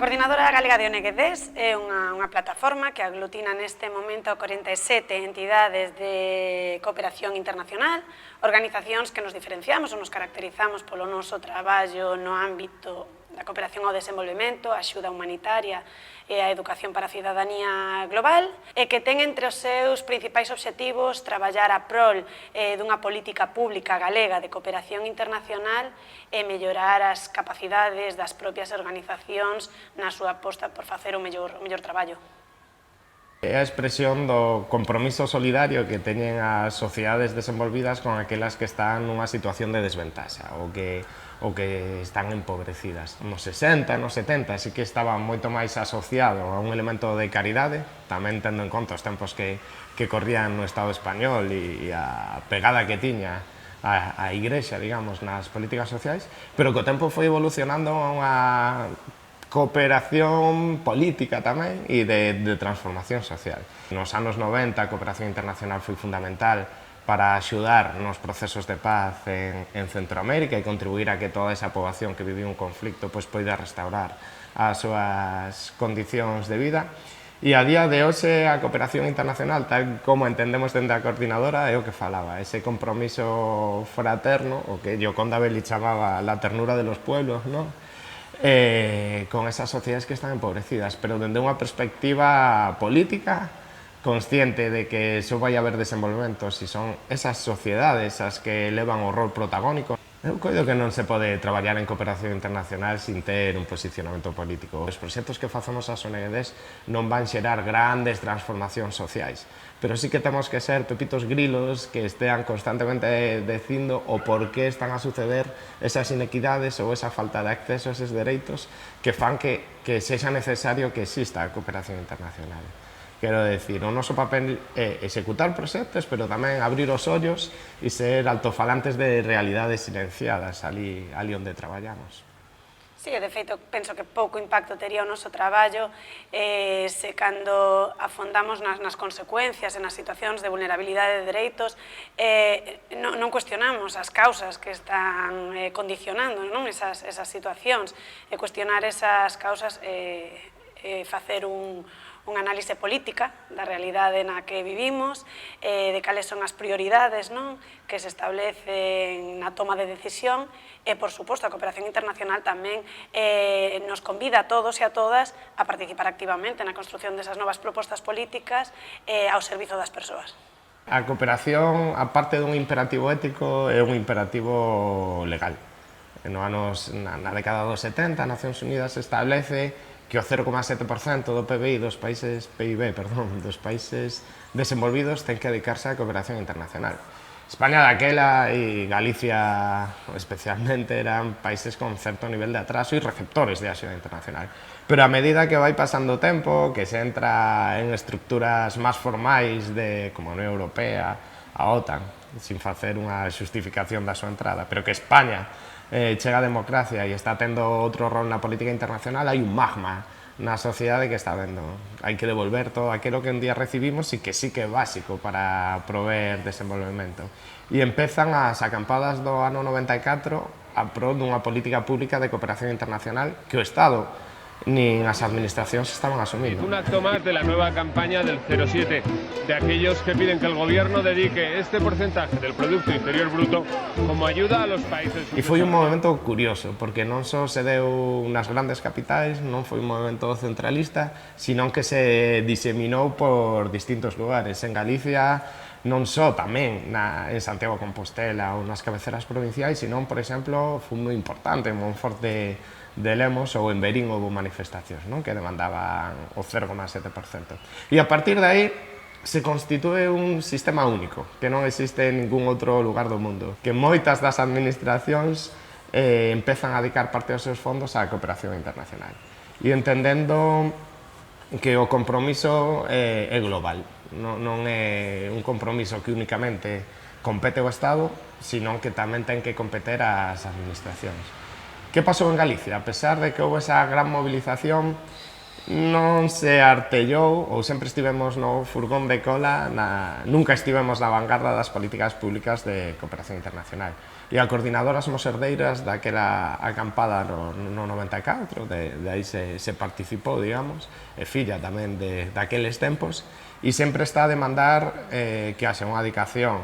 Coordinadora Galega de ONGs é unha plataforma que aglutina neste momento 47 entidades de cooperación internacional, organizacións que nos diferenciamos ou nos caracterizamos polo noso traballo no ámbito da cooperación ao desenvolvemento, a axuda humanitaria e a educación para a cidadanía global, e que ten entre os seus principais obxectivos traballar a prol dunha política pública galega de cooperación internacional e mellorar as capacidades das propias organizacións na súa aposta por facer o mellor traballo. É a expresión do compromiso solidario que teñen as sociedades desenvolvidas con aquelas que están nunha situación de desventaxa ou que están empobrecidas. Nos 60 e nos 70 sí que estaba moito máis asociado a un elemento de caridade, tamén tendo en conta os tempos que corrían no Estado español e a pegada que tiña a Igrexa, digamos, nas políticas sociais, pero que o tempo foi evolucionando a unha cooperación política tamén e de transformación social. Nos anos 90 a cooperación internacional foi fundamental para axudar nos procesos de paz en Centroamérica e contribuir a que toda esa poboación que vivía un conflicto poida restaurar as súas condicións de vida. E a día de hoxe a cooperación internacional, tal como entendemos dende a coordinadora, é o que falaba, ese compromiso fraterno, o que Gioconda Belli chamaba la ternura de los pueblos, ¿no? Con esas sociedades que están empobrecidas, pero dende unha perspectiva política, consciente de que só vai haber desenvolvemento se son esas sociedades as que levan o rol protagónico. Eu coido que non se pode traballar en cooperación internacional sin ter un posicionamento político. Os proxectos que facemos as ONGs non van xerar grandes transformacións sociais, pero sí que temos que ser pepitos grilos que estean constantemente dicindo o por que están a suceder esas inequidades ou esa falta de acceso a eses dereitos que fan que sexa necesario que exista a cooperación internacional. Quero decir, o noso papel é executar proxectos, pero tamén abrir os ollos e ser altofalantes de realidades silenciadas ali onde traballamos. Sí, de feito, penso que pouco impacto tería o noso traballo se cando afondamos nas consecuencias e nas situacións de vulnerabilidade de dereitos non cuestionamos as causas que están condicionando esas situacións, e cuestionar esas causas facer unha análise política da realidade na que vivimos, de cales son as prioridades que se establecen na toma de decisión, e, por suposto, a cooperación internacional tamén nos convida a todos e a todas a participar activamente na construción desas novas propostas políticas ao servizo das persoas. A cooperación, aparte dun imperativo ético, é un imperativo legal. Na década dos 70, a Nacións Unidas establece que o 0,7% do PIB dos países desenvolvidos ten que dedicarse á cooperación internacional. España daquela e Galicia especialmente eran países con certo nivel de atraso e receptores de axuda internacional. Pero a medida que vai pasando o tempo, que se entra en estructuras máis formais como a Unión Europea, a OTAN, sin facer unha xustificación da súa entrada, pero que España chega a democracia e está tendo outro rol na política internacional, hai un magma na sociedade que está vendo. Hai que devolver todo aquilo que un día recibimos e que sí que é básico para prover desenvolvemento. E empezan as acampadas do ano 94 a pro dunha política pública de cooperación internacional que o Estado ni as administracións estaban asumindo. Un acto más de la nueva campaña del 07, de aquellos que piden que el gobierno dedique este porcentaje del Producto Interior Bruto como ayuda a los países. E foi un movimento curioso, porque non só se deu nas grandes capitais, non foi un movimento centralista, sino que se diseminou por distintos lugares. En Galicia, non só tamén en Santiago de Compostela ou nas cabeceras provinciais, sino, por exemplo, foi moi importante en Monforte de Lemos ou en Verín houve manifestacións que demandaban o 0,7%. E a partir de aí se constitúe un sistema único, que non existe en ningún outro lugar do mundo, que moitas das administracións empezan a dedicar parte dos seus fondos á cooperación internacional. E entendendo que o compromiso é global, non é un compromiso que únicamente compete o Estado, sino que tamén ten que competer as administracións. Que pasou en Galicia? A pesar de que houve esa gran movilización, non se artellou ou sempre estivemos no furgón de cola, nunca estivemos na vanguarda das políticas públicas de cooperación internacional. E a coordinadora somos herdeiras daquela acampada no 94, de aí se participou, digamos, e filla tamén daqueles tempos, e sempre está a demandar que haxa unha dedicación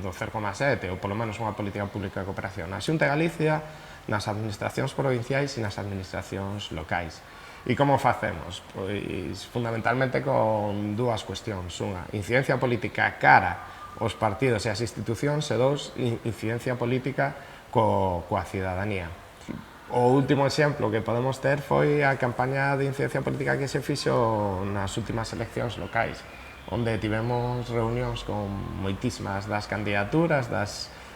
do 0,7 ou polo menos unha política pública de cooperación na Xunta de Galicia, nas administracións provinciais e nas administracións locais. E como facemos? Pois fundamentalmente con dúas cuestións. Unha, incidencia política cara aos partidos e as institucións, e dous, incidencia política coa cidadanía. O último exemplo que podemos ter foi a campaña de incidencia política que se fixo nas últimas eleccións locais, onde tivemos reunións con moitísimas das candidaturas,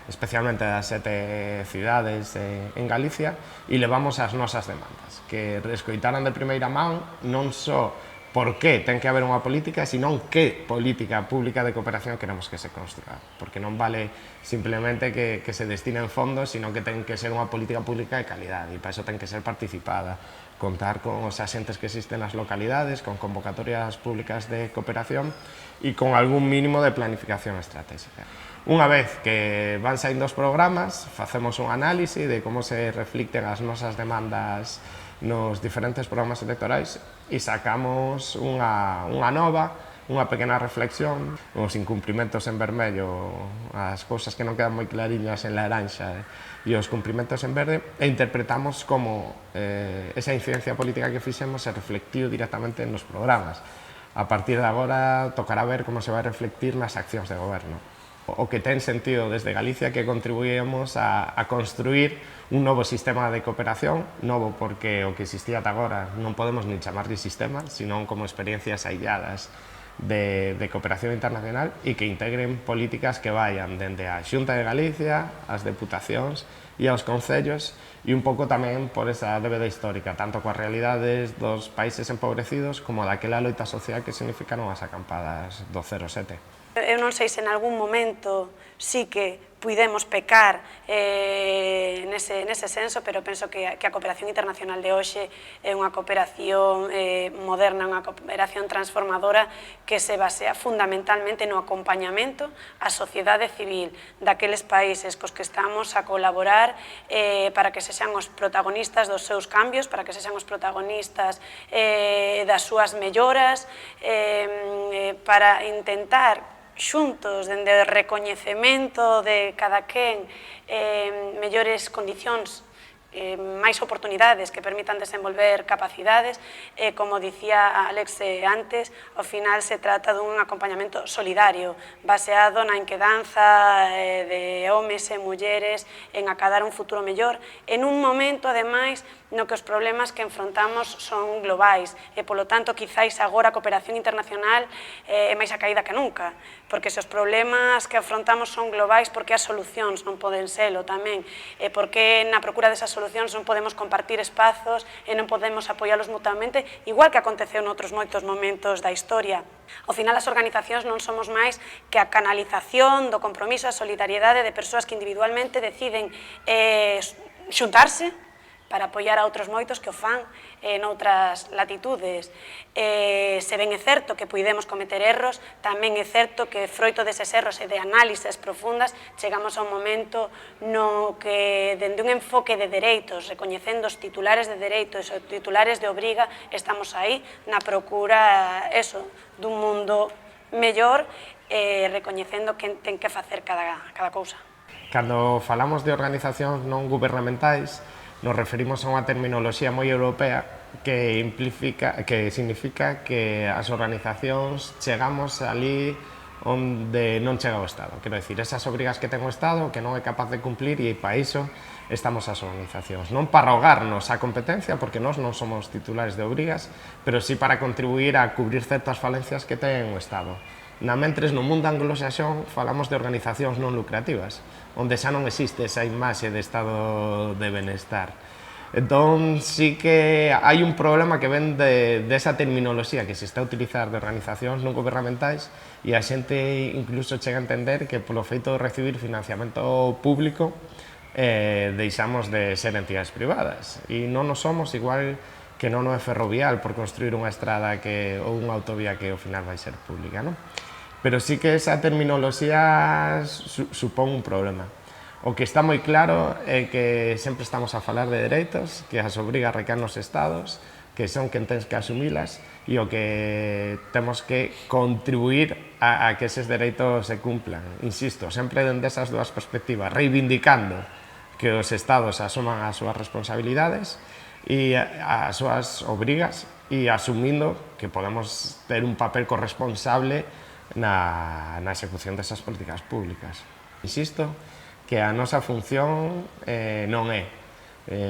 especialmente das 7 cidades en Galicia, e levamos as nosas demandas, que escoitaran de primeira man non só por que ten que haber unha política, senón que política pública de cooperación queremos que se construa, porque non vale simplemente que se destinen fondos, senón que ten que ser unha política pública de calidade, e para iso ten que ser participada, contar con os axentes que existen nas localidades, con convocatorias públicas de cooperación e con algún mínimo de planificación estratégica. Unha vez que van saindo os programas, facemos un análise de como se reflicten as nosas demandas nos diferentes programas electorais e sacamos unha pequena reflexión, os incumprimentos en vermello, as cousas que non quedan moi clariñas en laranxa e os cumprimentos en verde, e interpretamos como esa incidencia política que fixemos se reflectiu directamente nos programas. A partir de agora tocará ver como se vai reflectir nas accións de goberno. O que ten sentido desde Galicia que contribuíamos a construir un novo sistema de cooperación, novo porque o que existía ata agora non podemos nin chamarlle sistema, senón como experiencias ailladas de cooperación internacional e que integren políticas que vayan dende a Xunta de Galicia, as deputacións e aos concellos, e un pouco tamén por esa débeda histórica, tanto coas realidades dos países empobrecidos como daquela loita social que significaron as acampadas do 07. Eu non sei se en algún momento sí que puidemos pecar nese senso, pero penso que a cooperación internacional de hoxe é unha cooperación moderna, unha cooperación transformadora que se basea fundamentalmente no acompañamento á sociedade civil daqueles países cos que estamos a colaborar para que sexan os protagonistas dos seus cambios, para que sexan os protagonistas das súas melloras, para intentar xuntos, dende o recoñecemento de cada quen, mellores condicións, máis oportunidades que permitan desenvolver capacidades, como dicía Alex antes, ao final se trata dun acompañamento solidario, baseado na inquedanza de homes e mulleres en acadar un futuro mellor, en un momento, ademais, no que os problemas que enfrontamos son globais e, polo tanto, quizáis agora a cooperación internacional é máis a caída que nunca, porque se os problemas que afrontamos son globais, porque as solucións non poden selo tamén, e porque na procura desas solucións non podemos compartir espazos e non podemos apoialos mutuamente, igual que aconteceu noutros moitos momentos da historia. Ao final, as organizacións non somos máis que a canalización do compromiso, a solidariedade de persoas que individualmente deciden xuntarse para apoiar a outros moitos que o fan noutras latitudes. Se ben é certo que puidemos cometer erros, tamén é certo que froito deses erros e de análises profundas chegamos a un momento no que, dende un enfoque de dereitos, recoñecendo os titulares de dereitos e os titulares de obriga, estamos aí na procura dun mundo mellor, recoñecendo que ten que facer cada cousa. Cando falamos de organizacións non gubernamentais, nos referimos a unha terminoloxía moi europea que significa que as organizacións chegamos ali onde non chega o Estado. Quero dicir, esas obrigas que ten o Estado que non é capaz de cumplir, e para iso estamos as organizacións. Non para rogarnos a competencia, porque nós non somos titulares de obrigas, pero sí para contribuir a cubrir certas falencias que ten o Estado. Mentres no mundo anglosaxón falamos de organizacións non lucrativas, onde xa non existe esa imaxe de estado de benestar. Entón, sí que hai un problema que ven desa terminoloxía que se está a utilizar de organizacións non gubernamentais, e a xente incluso chega a entender que polo feito de recibir financiamento público deixamos de ser entidades privadas, e non nos somos igual que non é ferrovial por construir unha estrada ou unha autovía que ao final vai ser pública, non? Pero sí que esa terminoloxía supón un problema. O que está moi claro é que sempre estamos a falar de dereitos, que as obrigas recaen nos estados, que son quen tens que asumilas, e o que temos que contribuir a que eses dereitos se cumplan. Insisto, sempre dende esas dúas perspectivas, reivindicando que os estados asuman as súas responsabilidades e as súas obrigas e asumindo que podemos ter un papel corresponsable na execución desas políticas públicas. Insisto que a nosa función non é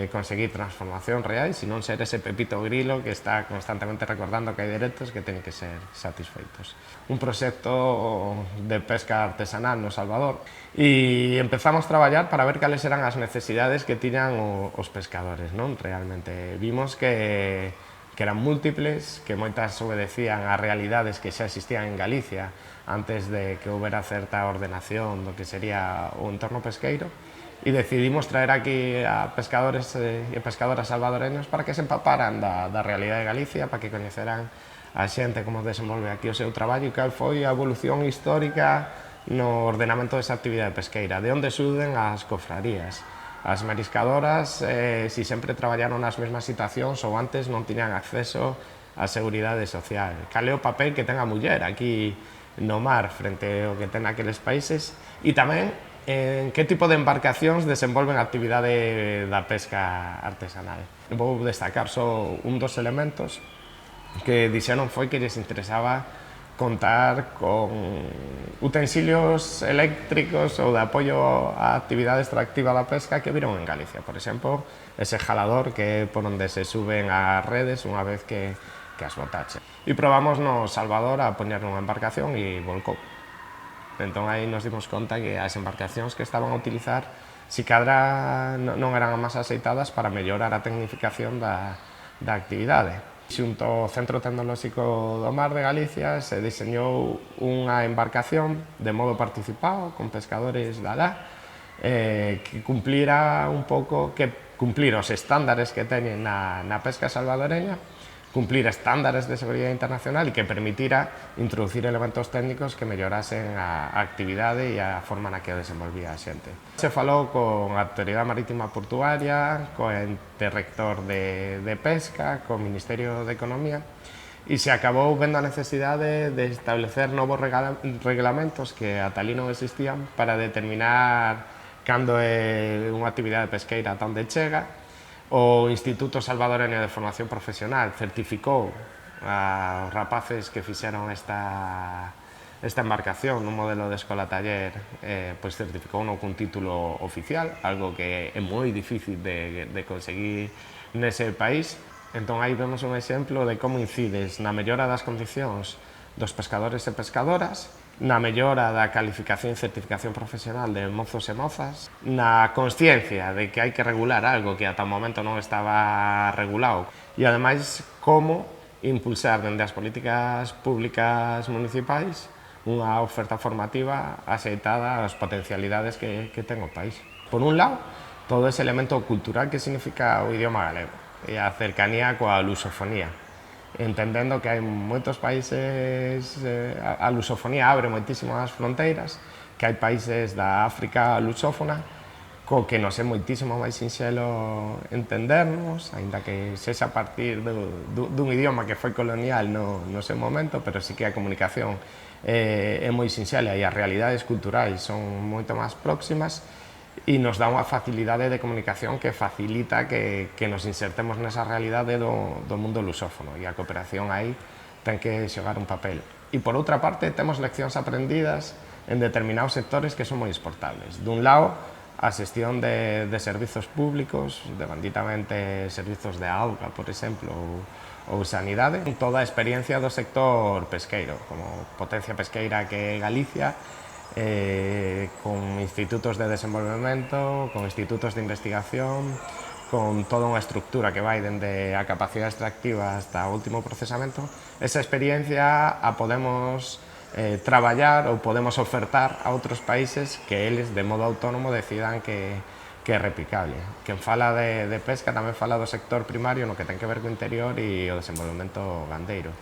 conseguir transformación real, sino ser ese Pepito Grilo que está constantemente recordando que hai dereitos que teñen que ser satisfeitos. Un proxecto de pesca artesanal no Salvador e empezamos a traballar para ver cales eran as necesidades que tiñan os pescadores, non? Realmente vimos que eran múltiples, que moitas obedecían a realidades que xa existían en Galicia antes de que houbera certa ordenación do que sería o entorno pesqueiro, e decidimos traer aquí a pescadores e pescadoras salvadoreños para que se empaparan da realidade de Galicia, para que coñeceran a xente como desenvolve aquí o seu traballo e cal foi a evolución histórica no ordenamento desa actividade pesqueira, de onde surden as cofrarías. As mariscadoras, si sempre traballaron nas mesmas situacións ou antes non tiñan acceso á seguridade social. Cal é o papel que ten a muller aquí no mar frente ao que ten aqueles países e tamén en que tipo de embarcacións desenvolven a actividade da pesca artesanal. Vou destacar só un dos elementos que dixeron foi que lles interesaba contar con utensilios eléctricos ou de apoio á actividade extractiva da pesca que viron en Galicia. Por exemplo, ese jalador que é por onde se suben as redes unha vez que as botache. E probamos no Salvador a poñer nunha embarcación e volcou. Entón aí nos dimos conta que as embarcacións que estaban a utilizar si cadra non eran as máis aceitadas para mellorar a tecnificación da actividade. Xunto ao Centro Tecnolóxico do Mar de Galicia se diseñou unha embarcación de modo participado con pescadores de alá que cumplira un pouco, que cumplir os estándares que teñen na pesca salvadoreña, cumplir estándares de seguridade internacional e que permitira introducir elementos técnicos que mellorasen a actividade e a forma na que desenvolvía a xente. Se falou con a Autoridade Marítima Portuaria, co ente rector de pesca, co Ministerio de Economía, e se acabou vendo a necesidade de establecer novos reglamentos que ata ali non existían para determinar cando é unha actividade pesqueira ata onde chega. O Instituto Salvadoreño de Formación Profesional certificou aos rapaces que fixeron esta embarcación nun modelo de escola-taller, pois certificou cun título oficial, algo que é moi difícil de conseguir nese país. Entón aí vemos un exemplo de como incides na mellora das condicións dos pescadores e pescadoras, na mellora da calificación e certificación profesional de mozos e mozas, na consciencia de que hai que regular algo que ata o momento non estaba regulado e, ademais, como impulsar dende as políticas públicas municipais unha oferta formativa axeitada ás potencialidades que ten o país. Por un lado, todo ese elemento cultural que significa o idioma galego e a cercanía coa lusofonía, entendendo que hai moitos países, a lusofonía abre moitísimas fronteiras, que hai países da África lusófona co que nos é moitísimo máis sinxelo entendernos, aínda que sexa a partir dun idioma que foi colonial no seu momento, pero sí que a comunicación é moi sinxela e as realidades culturais son moito máis próximas e nos dá unha facilidade de comunicación que facilita que nos insertemos nesa realidade do mundo lusófono e a cooperación aí ten que xogar un papel. E por outra parte temos leccións aprendidas en determinados sectores que son moi exportables. Dun lado, a xestión de servizos públicos, devanditamente servizos de auga, por exemplo, ou sanidade, toda a experiencia do sector pesqueiro, como potencia pesqueira que é Galicia, con institutos de desenvolvemento, con institutos de investigación, con toda unha estructura que vai dende a capacidade extractiva hasta o último procesamento. Esa experiencia a podemos traballar ou podemos ofertar a outros países que eles de modo autónomo decidan que que é replicable. Quen fala de pesca tamén fala do sector primario no que ten que ver co interior e o desenvolvemento gandeiro.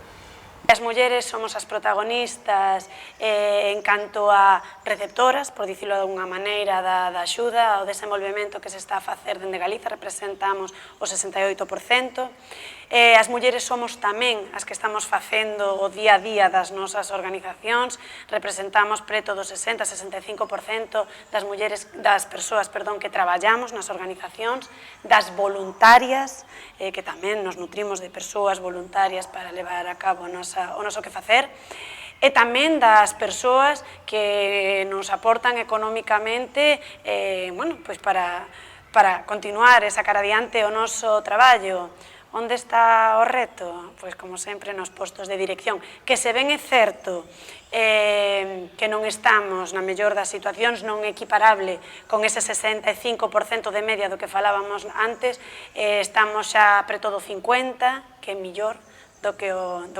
As mulleres somos as protagonistas en canto a receptoras, por dicilo de alguna maneira, da axuda ao desenvolvemento que se está a facer dende Galiza, representamos o 68%. As mulleres somos tamén as que estamos facendo o día a día das nosas organizacións, representamos preto do 60-65% das persoas que traballamos nas organizacións, das voluntarias, que tamén nos nutrimos de persoas voluntarias para levar a cabo o noso que facer, e tamén das persoas que nos aportan económicamente para continuar e sacar adiante o noso traballo. Onde está o reto? Pois, como sempre, nos postos de dirección, que se ben é certo que non estamos na mellor das situacións, non equiparable con ese 65% de media do que falábamos antes, estamos xa preto do 50%, que é millor do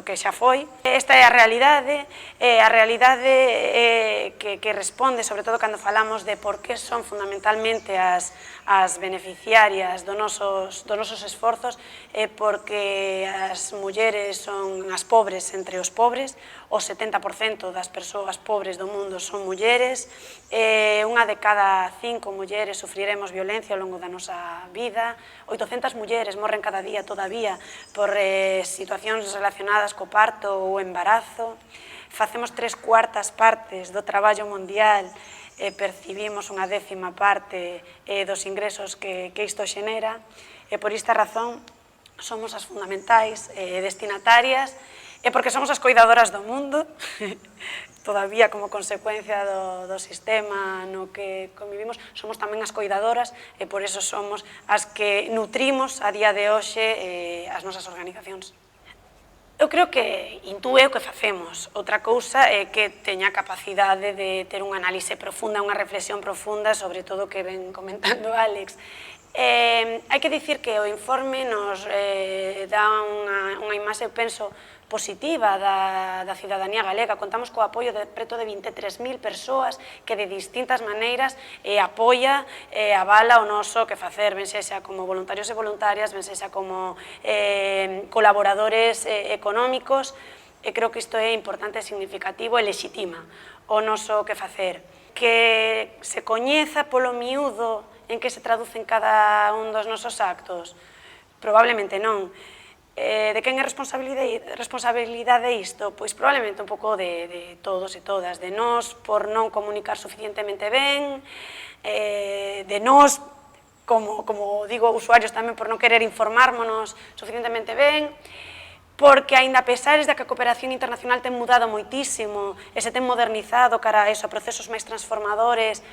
que xa foi. Esta é a realidade que responde, sobre todo cando falamos de por que son fundamentalmente as beneficiarias dos nosos esforzos, porque as mulleres son as pobres entre os pobres, o 70% das persoas pobres do mundo son mulleres, unha de cada 5 mulleres sufriremos violencia ao longo da nosa vida, 800 mulleres morren cada día todavía por situacións relacionadas co parto ou embarazo, facemos 3/4 partes do traballo mundial e percibimos unha 10ª parte dos ingresos que isto xenera, e por esta razón somos as fundamentais destinatarias, e porque somos as coidadoras do mundo, todavía como consecuencia do sistema no que convivimos, somos tamén as coidadoras, e por iso somos as que nutrimos a día de hoxe as nosas organizacións. Eu creo que intúe o que facemos. Outra cousa é que teña capacidade de ter unha análise profunda, unha reflexión profunda sobre todo o que ven comentando Álex. Hai que dicir que o informe nos dá unha imaxe, penso, positiva da cidadanía galega. Contamos co apoio de preto de 23.000 persoas que de distintas maneiras apoia e avala o noso que facer, ben sexa como voluntarios e voluntarias, ben sexa como colaboradores económicos, e creo que isto é importante, significativo e lexitima o noso que facer. Que se coñeza polo miúdo en que se traducen cada un dos nosos actos? Probablemente non. De quen é responsabilidade isto? Pois probablemente un pouco de todos e todas, de nós por non comunicar suficientemente ben, de nós, como digo, usuarios tamén por non querer informármonos suficientemente ben, porque aínda a pesares de que a cooperación internacional ten mudado moitísimo e se ten modernizado cara a eso, a procesos máis transformadores,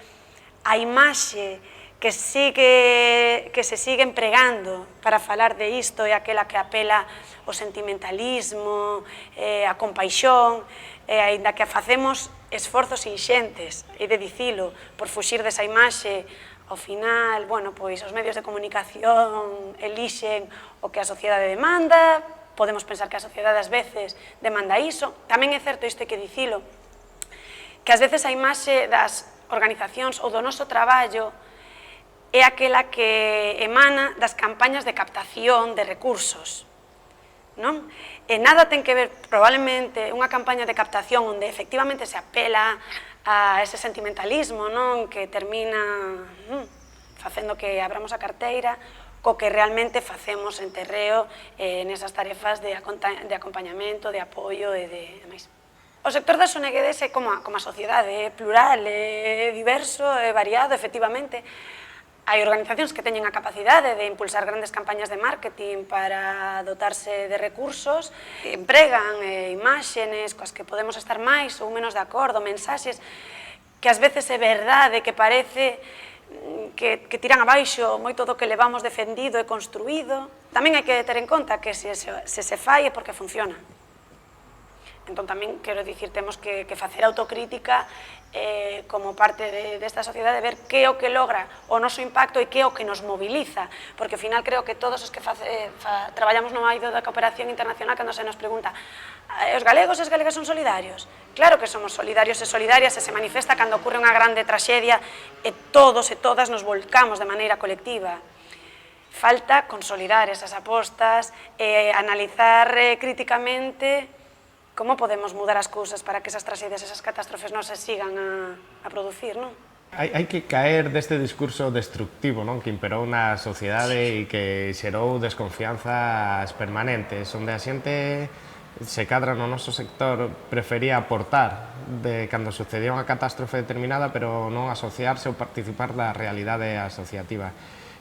a imaxe que se sigue empregando para falar de isto é aquela que apela ao sentimentalismo, a compaixón, aínda que facemos esforzos inxentes, e de dicilo, por fuxir desa imaxe, ao final, pois os medios de comunicación elixen o que a sociedade demanda, podemos pensar que a sociedade ás veces demanda iso, tamén é certo, isto hai que dicilo, que ás veces a imaxe das organizacións ou do noso traballo é aquela que emana das campañas de captación de recursos. E nada ten que ver, probablemente, unha campaña de captación onde efectivamente se apela a ese sentimentalismo que termina facendo que abramos a carteira, co que realmente facemos en terreo nesas tarefas de acompañamento, de apoio e de máis. O sector das ONGs é como a sociedade, é plural, é diverso, é variado, efectivamente. Hai organizacións que teñen a capacidade de impulsar grandes campañas de marketing para dotarse de recursos, empregan imágenes coas que podemos estar máis ou menos de acordo, mensaxes que ás veces é verdade, que parece que tiran abaixo moito do que levamos defendido e construído. Tamén hai que ter en conta que se fai é porque funciona. Entón tamén, quero dicir, temos que facer autocrítica como parte desta sociedade, ver que é o que logra o noso impacto e que é o que nos moviliza, porque ao final creo que todos os que traballamos no eido da cooperación internacional, cando se nos pregunta os galegos e as galegas son solidarios? Claro que somos solidarios e solidarias, e se manifesta cando ocurre unha grande traxedia e todos e todas nos volcamos de maneira colectiva. Falta consolidar esas apostas e analizar críticamente como podemos mudar as cousas para que esas tragedias, esas catástrofes non se sigan a producir, non? Hai que caer deste discurso destructivo, non, que imperou na sociedade e que xerou desconfianzas permanentes, onde a xente se cadra no noso sector prefería aportar de cando sucedía unha catástrofe determinada, pero non asociarse ou participar da realidade asociativa.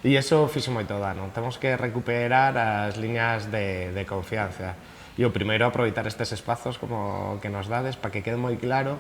E iso fixo moito dano. Temos que recuperar as liñas de confianza. E o primeiro, aproveitar estes espazos como que nos dades para que quede moi claro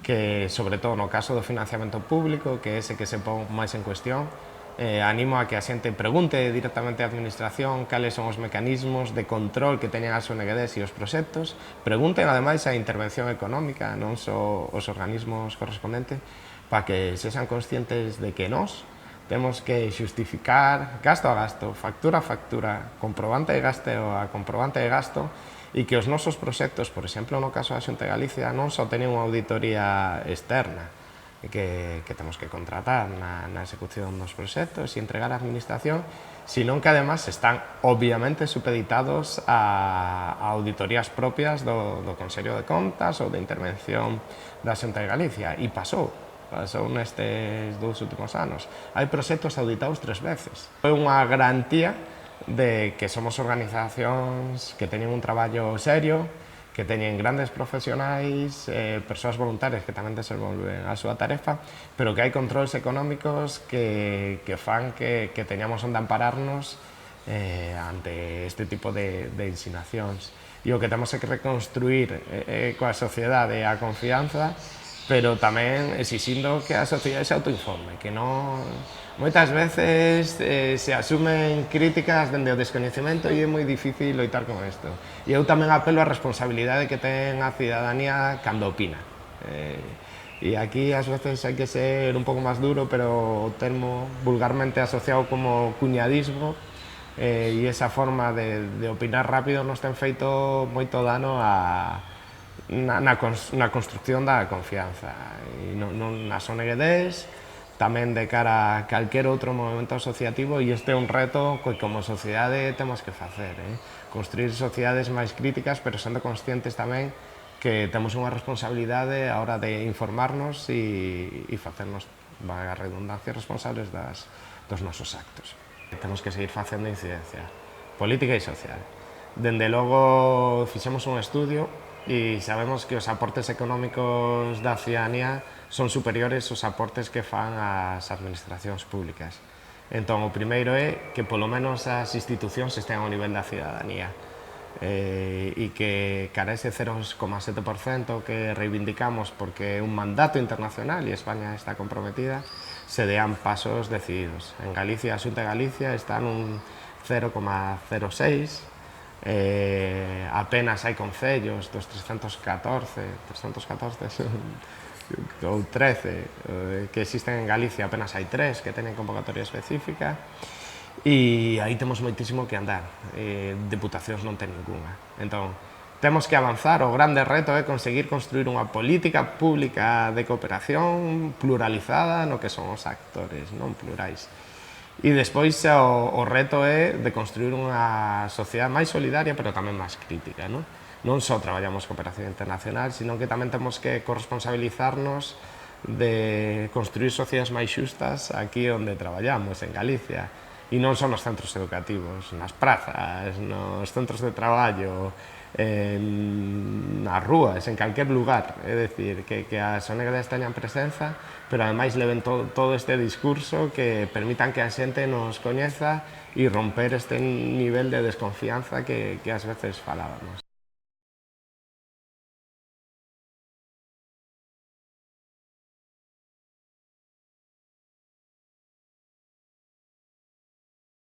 que, sobre todo no caso do financiamento público, que é ese que se pon máis en cuestión, animo a que a xente pregunte directamente á administración cales son os mecanismos de control que teñen as ONGs e os proxectos, pregunten ademais a intervención económica, non só os organismos correspondentes, para que sexan conscientes de que nós temos que xustificar gasto a gasto, factura a factura, comprobante de gasto a comprobante de gasto, e que os nosos proxectos, por exemplo, no caso da Xunta de Galicia, non só teñen unha auditoría externa que temos que contratar na execución dos proxectos e entregar á administración, sino que además están obviamente supeditados a auditorías propias do Consello de Contas ou de intervención da Xunta de Galicia, e pasou nestes 2 últimos anos. Hai proxectos auditados 3 veces. Foi unha garantía de que somos organizacións que teñen un traballo serio, que teñen grandes profesionais, persoas voluntarias que tamén desenvolven a súa tarefa, pero que hai controls económicos que fan que teñamos onde ampararnos ante este tipo de insinuacións. E o que temos é que reconstruir coa sociedade a confianza, pero tamén exixindo que a sociedade se autoinforme, que non... Moitas veces se asumen críticas dende o descoñecemento e é moi difícil loitar con isto. E eu tamén apelo á responsabilidade que ten a cidadanía cando opina. E aquí ás veces hai que ser un pouco máis duro, pero o termo vulgarmente asociado como cuñadismo e esa forma de opinar rápido nos ten feito moito dano na construcción da confianza. E non nas ONGs, tamén de cara a calquer outro movimento asociativo, e este é un reto que como sociedade temos que facer, construir sociedades máis críticas, pero sendo conscientes tamén que temos unha responsabilidade a hora de informarnos e facernos, valga a redundancia, responsables dos nosos actos. Temos que seguir facendo incidencia política e social. Dende logo, fixemos un estudio e sabemos que os aportes económicos da cidadanía son superiores aos aportes que fan as administracións públicas. Entón, o primeiro é que polo menos as institucións estén ao nivel da cidadanía e que cara ese 0,7% que reivindicamos porque é un mandato internacional e España está comprometida, se dean pasos decididos. En Galicia, a Xunta de Galicia está nun 0,06%, apenas hai concellos dos 314 ou 13 que existen en Galicia, apenas hai 3 que teñen convocatoria específica, e aí temos moitísimo que andar. Deputacións non ten ninguna. Entón, temos que avanzar. O grande reto é conseguir construir unha política pública de cooperación pluralizada no que son os actores, non plurais. E despois o reto é de construir unha sociedade máis solidaria, pero tamén máis crítica, non? Non só traballamos cooperación internacional, sino que tamén temos que corresponsabilizarnos de construir sociedades máis xustas aquí onde traballamos, en Galicia. E non son nos centros educativos, nas prazas, nos centros de traballo, nas rúas, en calquer lugar. É dicir, que as ONGs teñan presenza, pero ademais leven todo este discurso que permitan que a xente nos coñeza e romper este nivel de desconfianza que ás veces falábamos.